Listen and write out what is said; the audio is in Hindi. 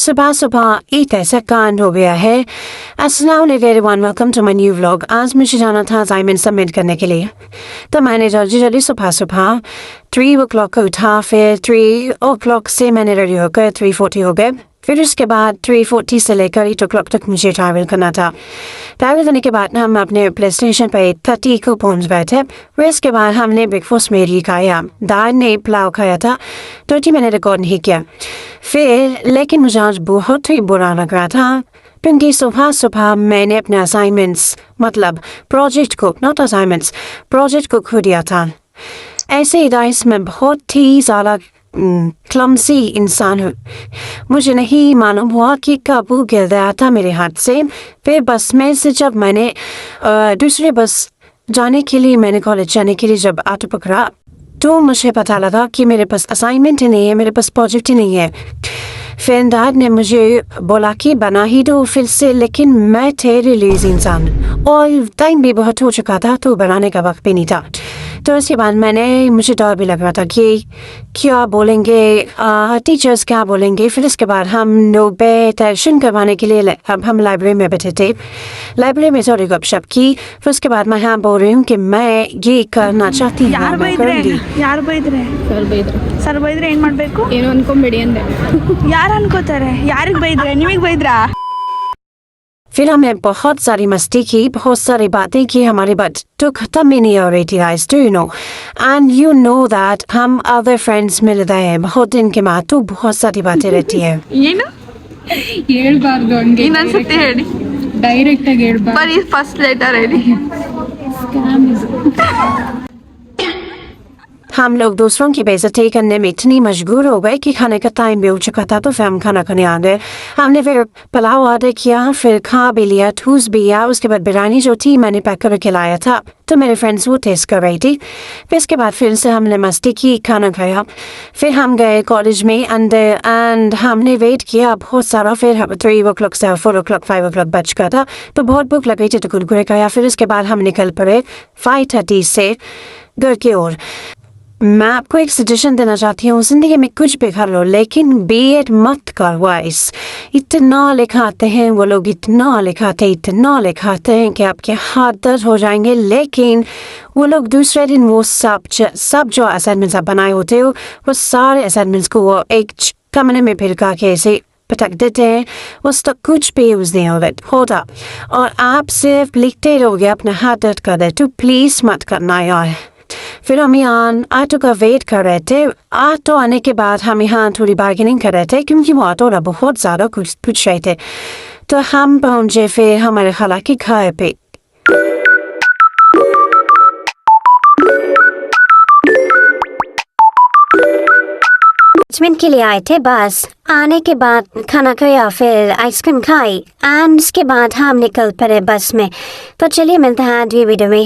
सुबह सुबह एक ऐसा कांड हो गया है। अस्सलाम वालेकुम everyone, welcome to my new vlog. आज मुझे जाना था असाइनमेंट सबमिट करने के लिए, तो मैंने जल्दी जल्दी सुबह सुबह 3 o'clock को उठा। फिर 3 o'clock से मैंने रेडी होकर 3:40 हो गए। फिर उसके बाद 3:40 से लेकर 8 o'clock तक मुझे ट्रैवल करना था। ट्रैवल करने के बाद हम अपने प्ले स्टेशन पर 30 को पहुँच बैठे। फिर इसके बाद हमने ब्रेकफास्ट में ही खाया, दाल ने पुलाव खाया था। 30 मैंने रिकॉर्ड नहीं किया फिर, लेकिन मुझे आज बहुत ही बुरा लग रहा था क्योंकि सुबह सुबह मैंने अपने असाइनमेंट्स मतलब प्रोजेक्ट को नॉट असाइनमेंट्स प्रोजेक्ट को खो दिया था। ऐसे ही गाइस मैं बहुत ही ज़्यादा क्लमसी इंसान हूँ। मुझे नहीं मालूम हुआ कि कब वो गिर गया था मेरे हाथ से। फिर बस में से जब मैंने दूसरे बस जाने के लिए मैंने कॉलेज जाने के लिए जब ऑटो पकड़ा तो मुझे पता लगा कि मेरे पास असाइनमेंट ही नहीं है, मेरे पास प्रोजेक्ट ही नहीं है। फिर डैड ने मुझे बोला कि बना ही दो फिर से, लेकिन मैं थे रिलीज इंसान और टाइम भी बहुत हो चुका था तो बनाने का वक्त भी नहीं था। तो उसके बाद मुझे डर भी लग रहा था कि क्या बोलेंगे टीचर्स क्या बोलेंगे। फिर इसके बाद हम लोग दर्शन करवाने के लिए हम लाइब्रेरी में बैठे थे। लाइब्रेरी में थोड़ी गपशप की। फिर उसके बाद मैं यहाँ बोल रही हूँ कि मैं ये करना चाहती हूँ। ಯಾರು ಬೈದ್ರೆ ಏನ್ ಮಾಡ್ಬೇಕು? ಏನೋ ಅನ್ಕೊಂಬೇಡಿ ಅಂದೆ. ಯಾರು ಅನ್ಕೋತಾರೆ? ಯಾರಿಗೆ ಬೈದ್ರೆ? ನಿಮಗೆ ಬೈದ್ರಾ? फिर हमने बहुत सारी मस्ती की, बहुत सारी बातें की। हमारी बात तो खत्म ही नहीं हो रही थी guys, do you know? And you know that हम other friends मिल रहे हैं बहुत दिन के बाद, तो बहुत सारी बातें रहती हैं। ಏನು? ಹೇಳ್ಬಾರ್ದು ಹಂಗೆ. ಇನ್ನೊಂದ್ಸತಿ ಹೇಳಿ. ಡೈರೆಕ್ಟ್ ಆಗಿ ಹೇಳ್ಬಾರ್ದು. ಬರೀ ಫಸ್ಟ್ ಲೆಟರ್ ಹೇಳಿ. ಸ್ಕ್ಯಾಮ್ ಇದು. हम लोग दूसरों की बेइज्जती करने में इतनी मशगूल हो गए कि खाने का टाइम भी हो चुका था, तो फिर हम खाना खाने आ गए। हमने फिर पुलाव ऑर्डर किया, फिर खा भी लिया, ठूस भी लिया। उसके बाद बिरयानी जो थी मैंने पैक करके लाया था, तो मेरे फ्रेंड्स वो टेस्ट कर रही थी। फिर इसके बाद फिर से हमने मस्ती की, खाना खाया। फिर हम गए कॉलेज में अंदर एंड हमने वेट किया बहुत सारा। फिर 3 o'clock से 4 o'clock 5 o'clock बज गया था, तो बहुत भूख लग गई थी, तो कुरकुरे खाया। फिर उसके बाद हम निकल पड़े 5:30 से घर की ओर। मैं आपको एक सजेशन देना चाहती हूँ, जिंदगी में कुछ भी कर लो लेकिन बीएड मत कर वाइस। इतना लिखाते हैं वो लोग, इतना लिखाते हैं कि आपके हाथ दर्द हो जाएंगे, लेकिन वो लोग दूसरे दिन वो सब जो असाइनमेंट्स आप बनाए होते हो वो सारे असाइनमेंट्स को वो एक कमरे में फिरका के ऐसे पटक देते हैं। उस तक कुछ भी यूज नहीं होता और आप सिर्फ लिखते रहोगे, अपना हाथ दर्द कर दे। तो प्लीज मत करना यार। फिर हम यहाँ ऑटो का वेट कर रहे थे। ऑटो आने के बाद हम यहाँ थोड़ी बार्गेनिंग कर रहे थे क्योंकि वो ऑटो वाला बहुत ज़्यादा कुछ पूछ रहे थे। तो हम पहुँचे फिर हमारे खाला के घर पे। के लिए आए थे, बस आने के बाद खाना खाया, फिर आइसक्रीम खाई एंड उसके बाद हम निकल पड़े बस में। तो चलिए मिलते हैं अगली वीडियो में।